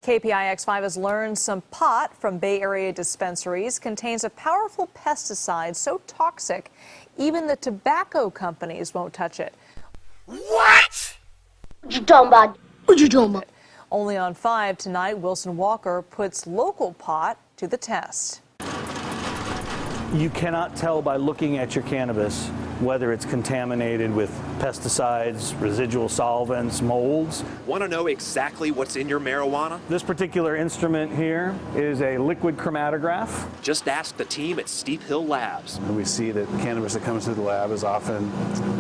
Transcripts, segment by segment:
KPIX5 has learned some pot from Bay Area dispensaries contains a powerful pesticide so toxic, even the tobacco companies won't touch it. What? What you talking about? What you talking about? Only on 5 tonight, Wilson Walker puts local pot to the test. You cannot tell by looking at your cannabis whether it's contaminated with pesticides, residual solvents, molds. Want to know exactly what's in your marijuana? This particular instrument here is a liquid chromatograph. Just ask the team at Steep Hill Labs. We see that cannabis that comes through the lab is often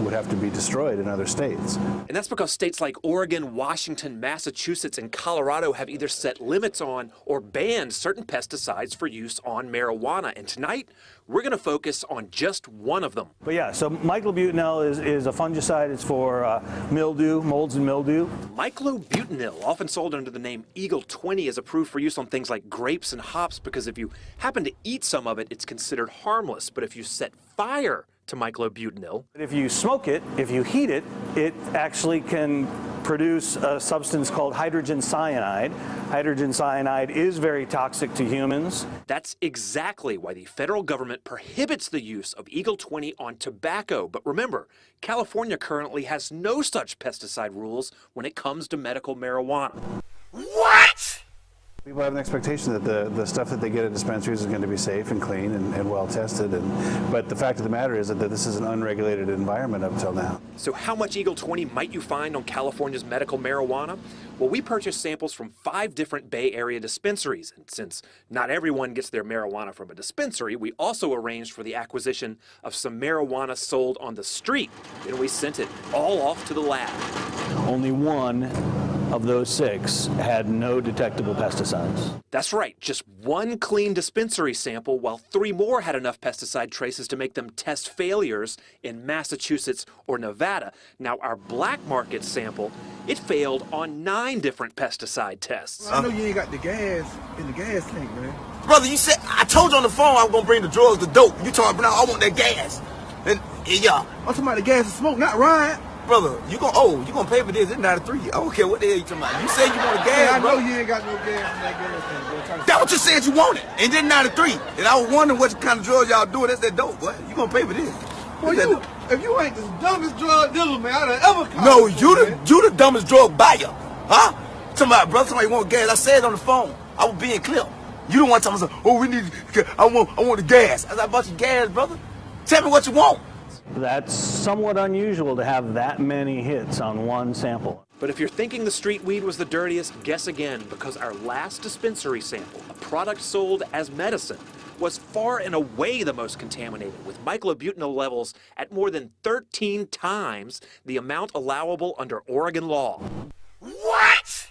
would have to be destroyed in other states. And that's because states like Oregon, Washington, Massachusetts, and Colorado have either set limits on or banned certain pesticides for use on marijuana. And tonight, we're going to focus on just one of them. But yeah, so myclobutanil is a fungicide. It's for mildew, molds and mildew. Myclobutanil, often sold under the name Eagle 20, is approved for use on things like grapes and hops because if you happen to eat some of it, it's considered harmless. But if you set fire to myclobutanil, if you smoke it, if you heat it, it actually can produce a substance called hydrogen cyanide. Hydrogen cyanide is very toxic to humans. That's exactly why the federal government prohibits the use of Eagle 20 on tobacco. But remember, California currently has no such pesticide rules when it comes to medical marijuana. What? People have an expectation that the stuff that they get at dispensaries is going to be safe and clean and well tested. But the fact of the matter is that this is an unregulated environment up till now. So how much Eagle 20 might you find on California's medical marijuana? Well, we purchased samples from 5 different Bay Area dispensaries. And since not everyone gets their marijuana from a dispensary, we also arranged for the acquisition of some marijuana sold on the street. Then we sent it all off to the lab. Only one of those 6 had no detectable pesticides. That's right, just one clean dispensary sample, while 3 more had enough pesticide traces to make them test failures in Massachusetts or Nevada. Now, our black market sample, it failed on 9 different pesticide tests. I know you ain't got the gas in the gas tank, man. Brother, you said, I told you on the phone I was going to bring the drugs, the dope. You talking about, I want that gas. And yeah. I'm talking about the gas and smoke, not Ryan. Brother, you gonna pay for this? It's 93. I don't care what the hell you talking about. You say you want a gas, I know bro. you ain't got no gas in that gas tank, bro. That's what you said you wanted. And then 93. And I was wondering what kind of drugs y'all doing. That's that dope, boy. You gonna pay for this. Well, if you ain't the dumbest drug dealer, man, I'd ever call No, you, you the dumbest drug buyer. Huh? Somebody, brother, somebody want gas. I said it on the phone. I was being clear. You don't want to tell me, oh, we need, I want the gas. I said, I bought you gas, brother. Tell me what you want. That's somewhat unusual to have that many hits on one sample. But if you're thinking the street weed was the dirtiest, guess again, because our last dispensary sample, a product sold as medicine, was far and away the most contaminated, with myclobutanil levels at more than 13 times the amount allowable under Oregon law. What?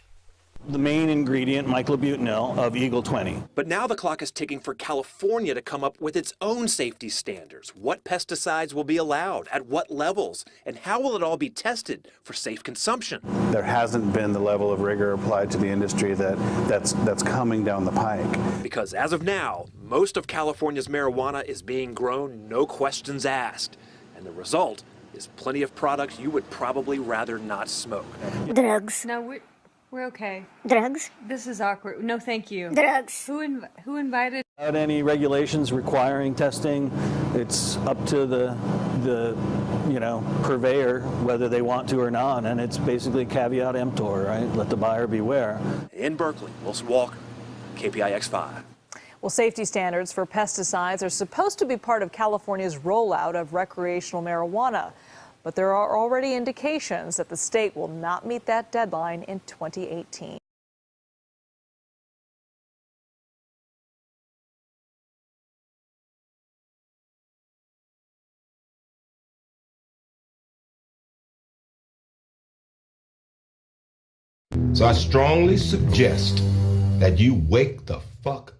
The main ingredient, myclobutanil, of Eagle 20. But now the clock is ticking for California to come up with its own safety standards. What pesticides will be allowed, at what levels, and how will it all be tested for safe consumption? There hasn't been the level of rigor applied to the industry that's coming down the pike. Because as of now, most of California's marijuana is being grown no questions asked. And the result is plenty of products you would probably rather not smoke. Drugs. No, we're okay. Drugs. This is awkward. No, thank you. Drugs. Who invited? Without any regulations requiring testing, it's up to the purveyor whether they want to or not, and it's basically caveat emptor, right? Let the buyer beware. In Berkeley, Wilson Walker, KPIX5. Well, safety standards for pesticides are supposed to be part of California's rollout of recreational marijuana. But there are already indications that the state will not meet that deadline in 2018. So I strongly suggest that you wake the fuck